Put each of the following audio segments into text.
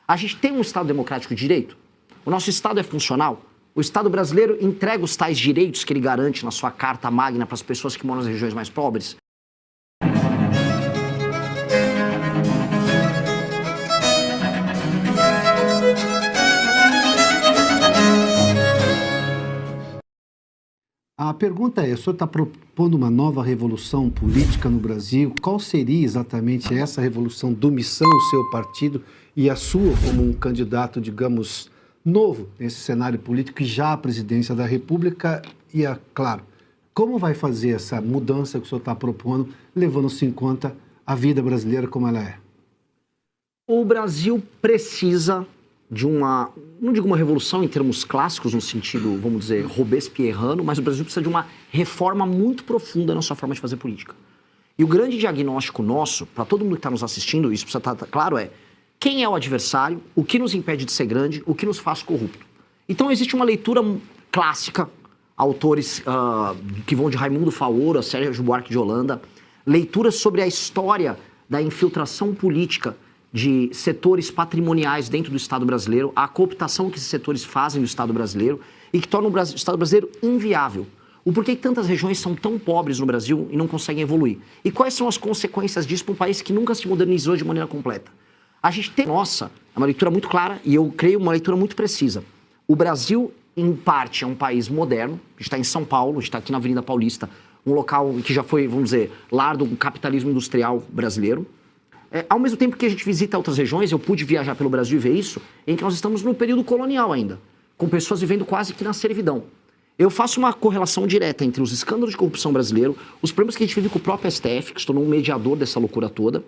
A gente tem um Estado democrático de direito? O nosso Estado é funcional? O Estado brasileiro entrega os tais direitos que ele garante na sua Carta Magna para as pessoas que moram nas regiões mais pobres? A pergunta é, o senhor está propondo uma nova revolução política no Brasil? Qual seria exatamente essa revolução do Missão, o seu partido, e a sua como um candidato, digamos, novo nesse cenário político e já à presidência da República? E, claro, como vai fazer essa mudança que o senhor está propondo, levando-se em conta a vida brasileira como ela é? O Brasil precisa de uma, não digo uma revolução em termos clássicos, no sentido, vamos dizer, robespierrano, mas o Brasil precisa de uma reforma muito profunda na sua forma de fazer política. E o grande diagnóstico nosso, para todo mundo que está nos assistindo, isso precisa estar claro, é quem é o adversário, o que nos impede de ser grande, o que nos faz corrupto. Então existe uma leitura clássica, autores que vão de Raimundo Faoro a Sérgio Buarque de Holanda, leituras sobre a história da infiltração política de setores patrimoniais dentro do Estado brasileiro, a cooptação que esses setores fazem do Estado brasileiro e que torna o Estado brasileiro inviável. O porquê tantas regiões são tão pobres no Brasil e não conseguem evoluir. E quais são as consequências disso para um país que nunca se modernizou de maneira completa? A gente tem, nossa, é uma leitura muito clara e eu creio uma leitura muito precisa. O Brasil, em parte, é um país moderno. A gente está em São Paulo, a gente está aqui na Avenida Paulista, um local que já foi, vamos dizer, lar do capitalismo industrial brasileiro. Ao mesmo tempo que a gente visita outras regiões, eu pude viajar pelo Brasil e ver isso, em que nós estamos no período colonial ainda, com pessoas vivendo quase que na servidão. Eu faço uma correlação direta entre os escândalos de corrupção brasileiro, os problemas que a gente vive com o próprio STF, que se tornou um mediador dessa loucura toda,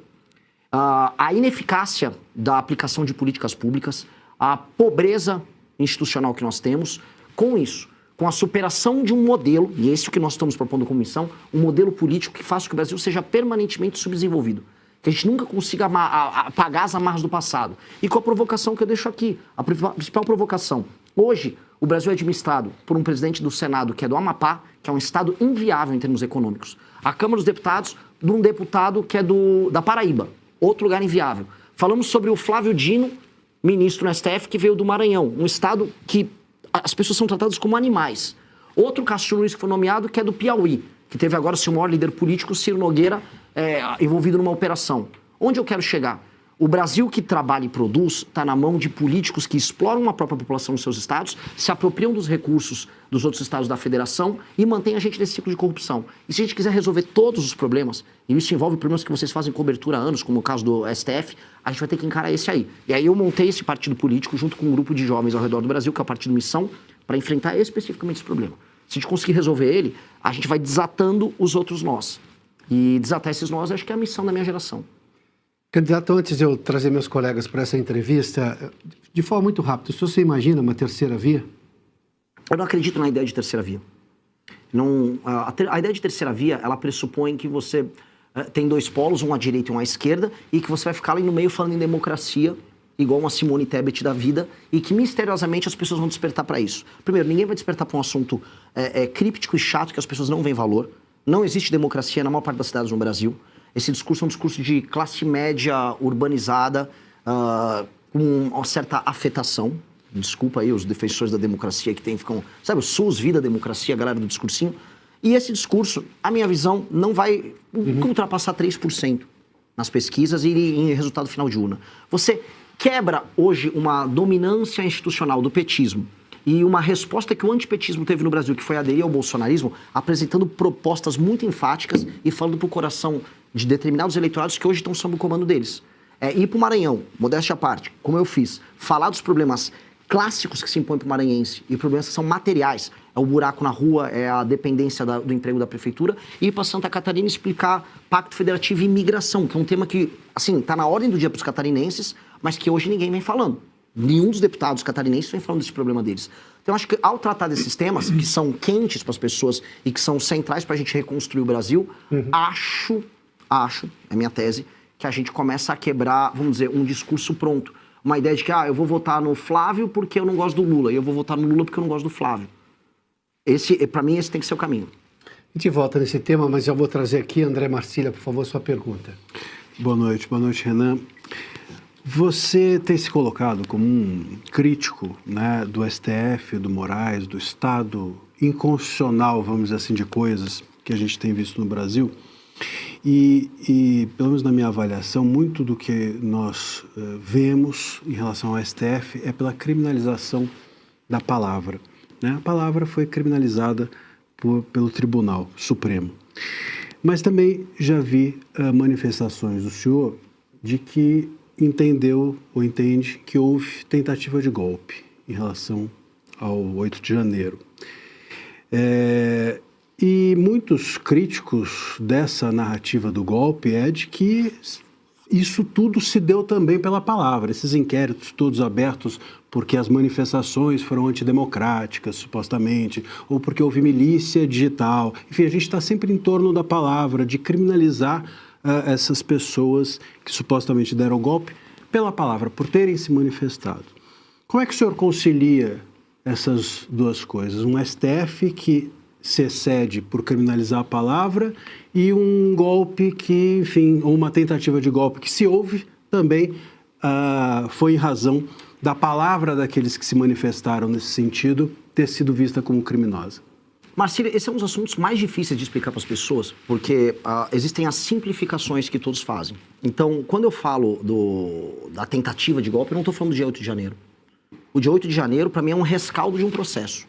a ineficácia da aplicação de políticas públicas, a pobreza institucional que nós temos, com isso, com a superação de um modelo, e é isso que nós estamos propondo como missão, um modelo político que faça que o Brasil seja permanentemente subdesenvolvido. Que a gente nunca consiga apagar as amarras do passado. E com a provocação que eu deixo aqui, a principal provocação. Hoje, o Brasil é administrado por um presidente do Senado que é do Amapá, que é um estado inviável em termos econômicos. A Câmara dos Deputados, de um deputado que é da Paraíba, outro lugar inviável. Falamos sobre o Flávio Dino, ministro no STF, que veio do Maranhão, um estado que as pessoas são tratadas como animais. Outro Cássio Nunes que foi nomeado, que é do Piauí, que teve agora seu maior líder político, Ciro Nogueira, envolvido numa operação. Onde eu quero chegar? O Brasil que trabalha e produz está na mão de políticos que exploram a própria população nos seus estados, se apropriam dos recursos dos outros estados da federação e mantém a gente nesse ciclo de corrupção. E se a gente quiser resolver todos os problemas, e isso envolve problemas que vocês fazem cobertura há anos, como o caso do STF, a gente vai ter que encarar esse aí. E aí eu montei esse partido político junto com um grupo de jovens ao redor do Brasil, que é o Partido Missão, para enfrentar especificamente esse problema. Se a gente conseguir resolver ele, a gente vai desatando os outros nós. E desatar esses nós, acho que é a missão da minha geração. Candidato, antes de eu trazer meus colegas para essa entrevista, de forma muito rápida, se você imagina uma terceira via? Eu não acredito na ideia de terceira via. Não, a ideia de terceira via, ela pressupõe que você tem dois polos, um à direita e um à esquerda, e que você vai ficar ali no meio falando em democracia, igual uma Simone Tebet da vida, e que misteriosamente as pessoas vão despertar para isso. Primeiro, ninguém vai despertar para um assunto críptico e chato que as pessoas não veem valor. Não existe democracia na maior parte das cidades no Brasil. Esse discurso é um discurso de classe média urbanizada, com uma certa afetação. Desculpa aí os defensores da democracia que ficam... Sabe, o SUS, vida, democracia, a galera do discursinho. E esse discurso, a minha visão, não vai ultrapassar 3% nas pesquisas e em resultado final de urna. Você quebra hoje uma dominância institucional do petismo e uma resposta que o antipetismo teve no Brasil, que foi aderir ao bolsonarismo, apresentando propostas muito enfáticas e falando para o coração de determinados eleitorados que hoje estão sob o comando deles. Ir para o Maranhão, modéstia à parte, como eu fiz, falar dos problemas clássicos que se impõem para o maranhense e problemas que são materiais, é o buraco na rua, é a dependência do emprego da prefeitura, e ir para Santa Catarina explicar Pacto Federativo e imigração, que é um tema que, assim, está na ordem do dia para os catarinenses, mas que hoje ninguém vem falando. Nenhum dos deputados catarinenses vem falando desse problema deles. Então, acho que ao tratar desses temas, que são quentes para as pessoas e que são centrais para a gente reconstruir o Brasil, acho, é minha tese, que a gente começa a quebrar, vamos dizer, um discurso pronto. Uma ideia de que, eu vou votar no Flávio porque eu não gosto do Lula, e eu vou votar no Lula porque eu não gosto do Flávio. Para mim, esse tem que ser o caminho. A gente volta nesse tema, mas já vou trazer aqui, André Marcília, por favor, sua pergunta. Boa noite, Renan. Você tem se colocado como um crítico, né, do STF, do Moraes, do Estado inconstitucional, vamos dizer assim, de coisas que a gente tem visto no Brasil. E pelo menos na minha avaliação, muito do que nós vemos em relação ao STF é pela criminalização da palavra, né? A palavra foi criminalizada pelo Tribunal Supremo. Mas também já vi manifestações do senhor de que entendeu ou entende que houve tentativa de golpe em relação ao 8 de janeiro. E muitos críticos dessa narrativa do golpe é de que isso tudo se deu também pela palavra, esses inquéritos todos abertos porque as manifestações foram antidemocráticas, supostamente, ou porque houve milícia digital. Enfim, a gente está sempre em torno da palavra, de criminalizar essas pessoas que supostamente deram o golpe pela palavra, por terem se manifestado. Como é que o senhor concilia essas duas coisas? Um STF que se excede por criminalizar a palavra e um golpe que, enfim, ou uma tentativa de golpe que se houve também foi em razão da palavra daqueles que se manifestaram nesse sentido ter sido vista como criminosa. Marcílio, esse é um dos assuntos mais difíceis de explicar para as pessoas, porque existem as simplificações que todos fazem. Então, quando eu falo da tentativa de golpe, eu não estou falando do dia 8 de janeiro. O dia 8 de janeiro, para mim, é um rescaldo de um processo.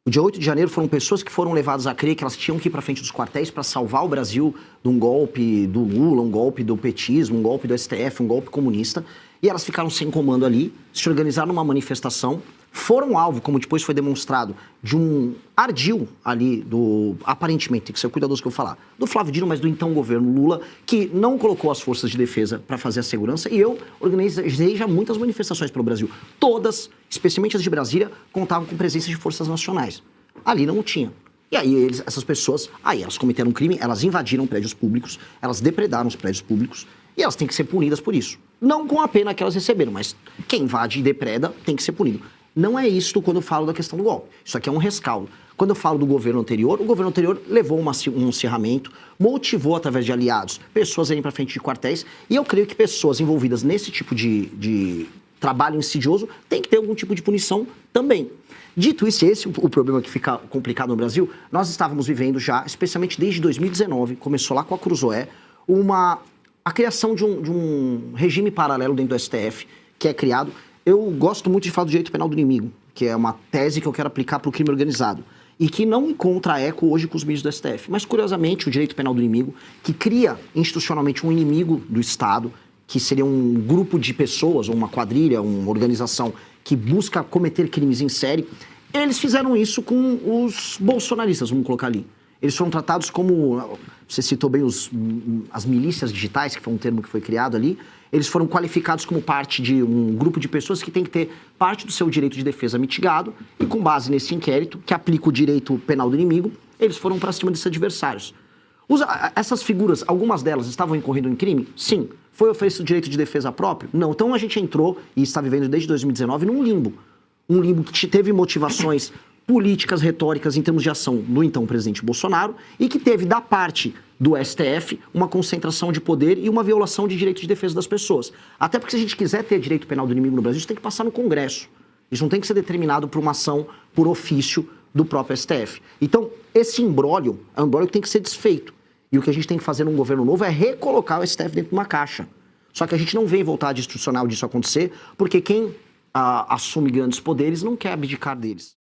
O dia 8 de janeiro foram pessoas que foram levadas a crer que elas tinham que ir para frente dos quartéis para salvar o Brasil de um golpe do Lula, um golpe do petismo, um golpe do STF, um golpe comunista. E elas ficaram sem comando ali, se organizaram numa manifestação, foram alvo, como depois foi demonstrado, de um ardil ali, aparentemente, tem que ser cuidadoso que eu falar, do Flávio Dino, mas do então governo Lula, que não colocou as forças de defesa para fazer a segurança. E eu organizei já muitas manifestações pelo Brasil. Todas, especialmente as de Brasília, contavam com presença de forças nacionais. Ali não tinha. E aí essas pessoas, elas cometeram um crime, elas invadiram prédios públicos, elas depredaram os prédios públicos, e elas têm que ser punidas por isso. Não com a pena que elas receberam, mas quem invade e depreda tem que ser punido. Não é isto quando eu falo da questão do golpe. Isso aqui é um rescaldo. Quando eu falo do governo anterior, o governo anterior levou um acirramento, motivou através de aliados pessoas a irem para frente de quartéis, e eu creio que pessoas envolvidas nesse tipo de trabalho insidioso têm que ter algum tipo de punição também. Dito isso, esse é o problema que fica complicado no Brasil. Nós estávamos vivendo já, especialmente desde 2019, começou lá com a Cruzoé, a criação de um regime paralelo dentro do STF, que é criado. Eu gosto muito de falar do direito penal do inimigo, que é uma tese que eu quero aplicar para o crime organizado, e que não encontra eco hoje com os ministros do STF. Mas, curiosamente, o direito penal do inimigo, que cria institucionalmente um inimigo do Estado, que seria um grupo de pessoas, ou uma quadrilha, uma organização que busca cometer crimes em série, eles fizeram isso com os bolsonaristas, vamos colocar ali. Eles foram tratados como, você citou bem as milícias digitais, que foi um termo que foi criado ali, eles foram qualificados como parte de um grupo de pessoas que tem que ter parte do seu direito de defesa mitigado, e com base nesse inquérito, que aplica o direito penal do inimigo, eles foram para cima desses adversários. Essas figuras, algumas delas estavam incorrendo em crime? Sim. Foi oferecido direito de defesa próprio? Não. Então a gente entrou, e está vivendo desde 2019, num limbo. Um limbo que teve motivações políticas, retóricas em termos de ação do então presidente Bolsonaro, e que teve da parte do STF uma concentração de poder e uma violação de direito de defesa das pessoas. Até porque se a gente quiser ter direito penal do inimigo no Brasil, isso tem que passar no Congresso. Isso não tem que ser determinado por uma ação por ofício do próprio STF. Então, esse imbróglio é um imbróglio que tem que ser desfeito. E o que a gente tem que fazer num governo novo é recolocar o STF dentro de uma caixa. Só que a gente não vê vontade institucional disso acontecer, porque quem assume grandes poderes não quer abdicar deles.